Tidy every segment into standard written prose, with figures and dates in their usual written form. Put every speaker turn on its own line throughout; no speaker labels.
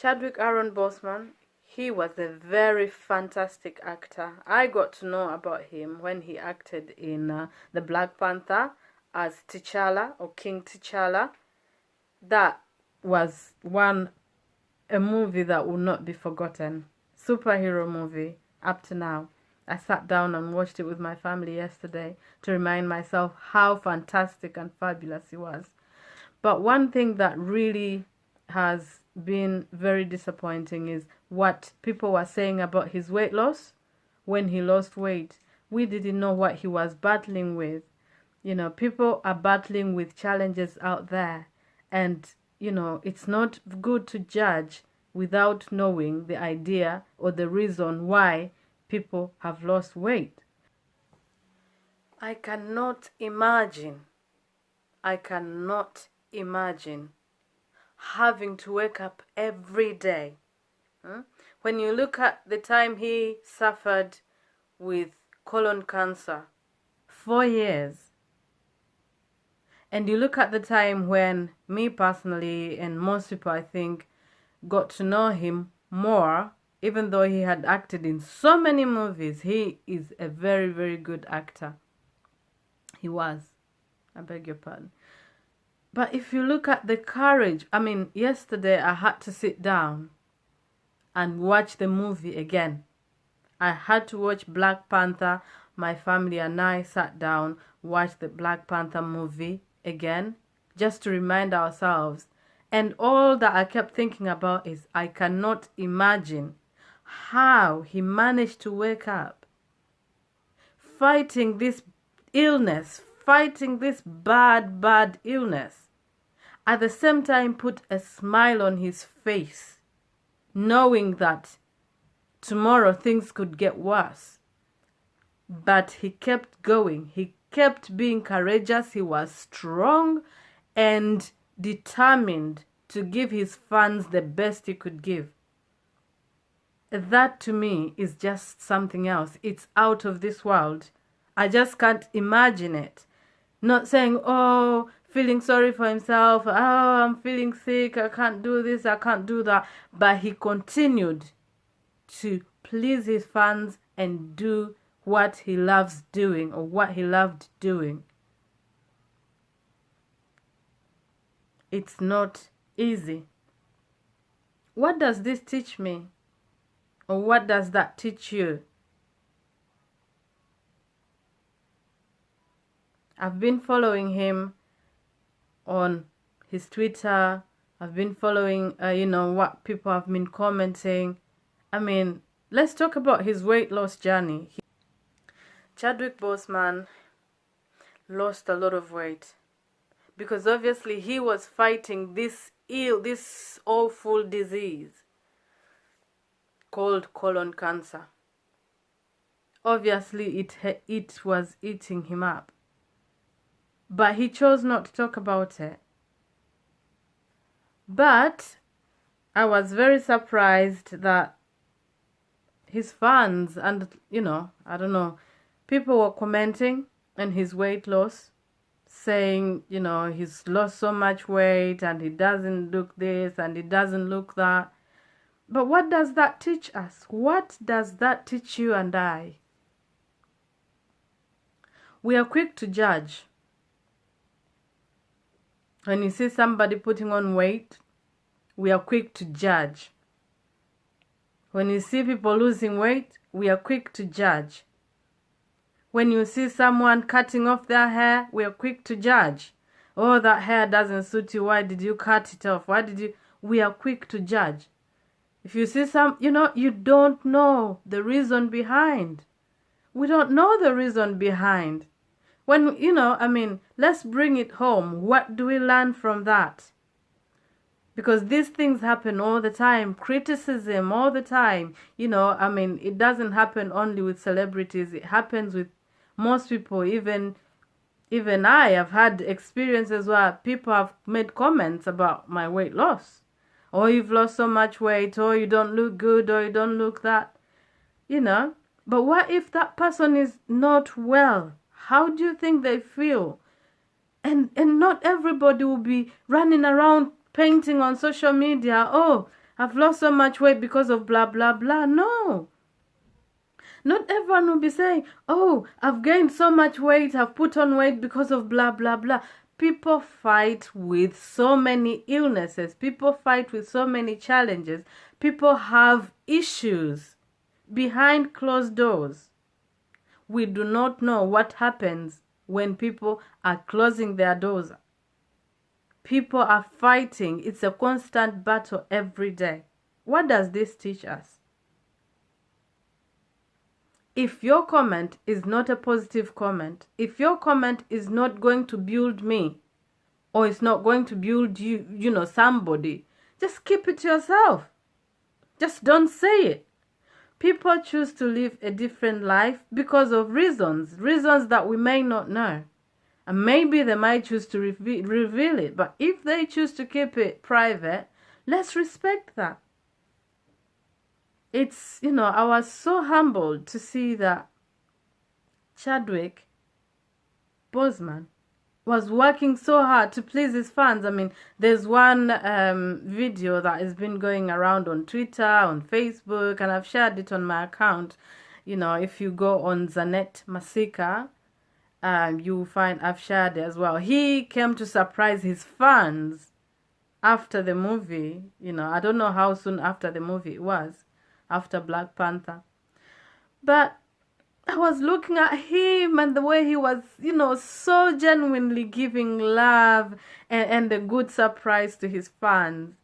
Chadwick Aaron Boseman, he was a very fantastic actor. I got to know about him when he acted in the Black Panther as T'Challa or King T'Challa. That was a movie that will not be forgotten. Superhero movie up to now. I sat down and watched it with my family yesterday to remind myself how fantastic and fabulous he was. But one thing that really has been very disappointing is what people were saying about his weight loss. When he lost weight, we didn't know what he was battling with. You know, people are battling with challenges out there, and you know, it's not good to judge without knowing the idea or the reason why people have lost weight. I cannot imagine having to wake up every day. When you look at the time he suffered with colon cancer, 4 years, and you look at the time when me personally and most people I think got to know him more, even though he had acted in so many movies. He is a very, very good actor. He was. I beg your pardon. But if you look at the courage, I mean, yesterday I had to sit down and watch the movie again. I had to watch Black Panther. My family and I sat down, watched the Black Panther movie again, just to remind ourselves. And all that I kept thinking about is I cannot imagine how he managed to wake up, fighting this illness, fighting this bad illness. At the same time, put a smile on his face, knowing that tomorrow things could get worse. But he kept going. He kept being courageous. He was strong and determined to give his fans the best he could give. That to me is just something else. It's out of this world. I just can't imagine it. Not saying, oh, feeling sorry for himself, oh, I'm feeling sick, I can't do this, I can't do that. But he continued to please his fans and do what he loves doing, or what he loved doing. It's not easy. What does this teach me? Or what does that teach you? I've been following him on his Twitter. I've been following, what people have been commenting. I mean, let's talk about his weight loss journey. Chadwick Boseman lost a lot of weight because obviously he was fighting this awful disease called colon cancer. Obviously, it was eating him up. But he chose not to talk about it. But I was very surprised that his fans and, I don't know, people were commenting on his weight loss, saying, he's lost so much weight and he doesn't look this and he doesn't look that. But what does that teach us? What does that teach you and I? We are quick to judge. When you see somebody putting on weight, we are quick to judge. When you see people losing weight, we are quick to judge. When you see someone cutting off their hair, we are quick to judge. Oh, that hair doesn't suit you. Why did you cut it off? We are quick to judge. If you see you don't know the reason behind. We don't know the reason behind. When, let's bring it home. What do we learn from that? Because these things happen all the time. Criticism all the time. It doesn't happen only with celebrities. It happens with most people. Even I have had experiences where people have made comments about my weight loss. Oh, you've lost so much weight. Oh, you don't look good. Or you don't look that. But what if that person is not well? How do you think they feel? And not everybody will be running around painting on social media, oh, I've lost so much weight because of blah, blah, blah. No. Not everyone will be saying, oh, I've gained so much weight, I've put on weight because of blah, blah, blah. People fight with so many illnesses. People fight with so many challenges. People have issues behind closed doors. We do not know what happens when people are closing their doors. People are fighting. It's a constant battle every day. What does this teach us? If your comment is not a positive comment, if your comment is not going to build me, or it's not going to build you, somebody, just keep it to yourself. Just don't say it. People choose to live a different life because of reasons that we may not know. And maybe they might choose to reveal it. But if they choose to keep it private, let's respect that. It's, I was so humbled to see that Chadwick Boseman was working so hard to please his fans. I mean, there's one video that has been going around on Twitter, on Facebook, and I've shared it on my account. If you go on Zanet Masika, you'll find I've shared it as well. He came to surprise his fans after the movie. I don't know how soon after the movie it was, after Black Panther. But I was looking at him and the way he was, so genuinely giving love and a good surprise to his fans.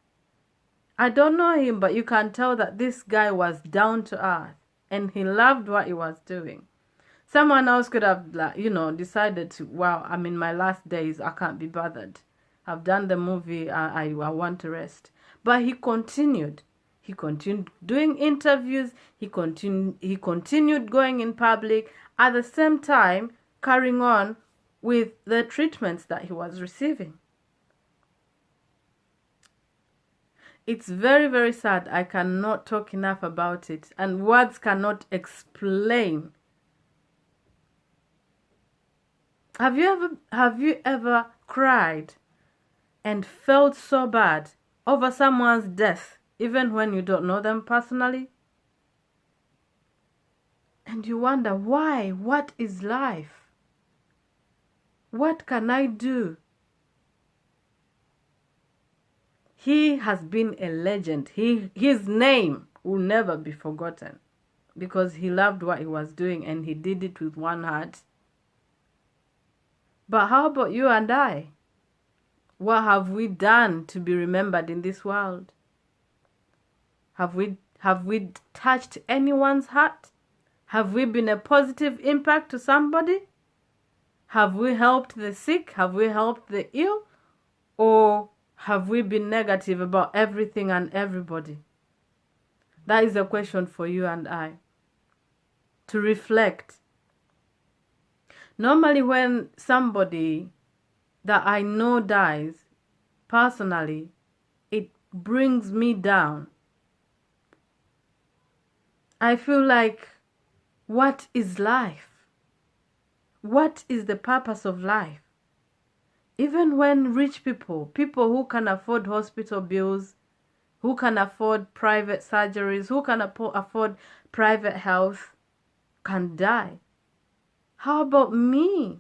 I don't know him, but you can tell that this guy was down to earth and he loved what he was doing. Someone else could have, decided to, wow, I'm in my last days, I can't be bothered. I've done the movie, I want to rest. But he continued. He continued doing interviews. He continued going in public, at the same time carrying on with the treatments that he was receiving. It's very, very sad. I cannot talk enough about it, and words cannot explain. Have you ever cried and felt so bad over someone's death, even when you don't know them personally? And you wonder why? What is life? What can I do? He has been a legend. His name will never be forgotten because he loved what he was doing and he did it with one heart. But how about you and I? What have we done to be remembered in this world? Have we touched anyone's heart? Have we been a positive impact to somebody? Have we helped the sick? Have we helped the ill? Or have we been negative about everything and everybody? That is a question for you and I to reflect. Normally when somebody that I know dies, personally, it brings me down. I feel like, what is life? What is the purpose of life? Even when rich people who can afford hospital bills, who can afford private surgeries, who can afford private health, can die. How about me?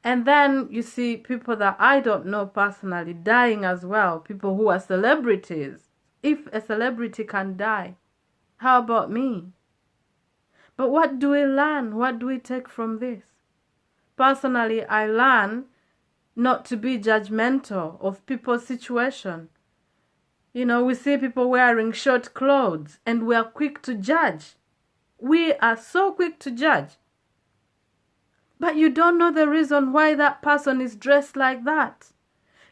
And then you see people that I don't know personally dying as well. People who are celebrities. If a celebrity can die, how about me? But what do we learn? What do we take from this? Personally, I learn not to be judgmental of people's situation. We see people wearing short clothes and we are quick to judge. We are so quick to judge. But you don't know the reason why that person is dressed like that.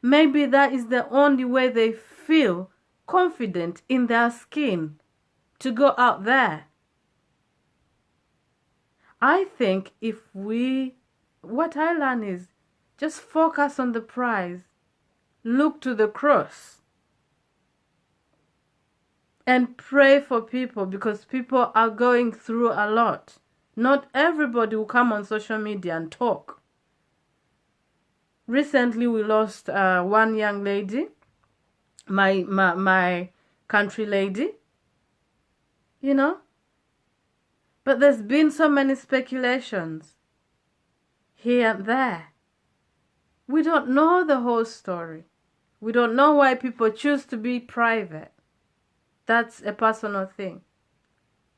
Maybe that is the only way they feel confident in their skin to go out there. I think what I learn is just focus on the prize. Look to the cross. And pray for people because people are going through a lot. Not everybody will come on social media and talk. Recently we lost one young lady my country lady, you know. But there's been so many speculations here and there. We don't know the whole story. We don't know why people choose to be private. That's a personal thing.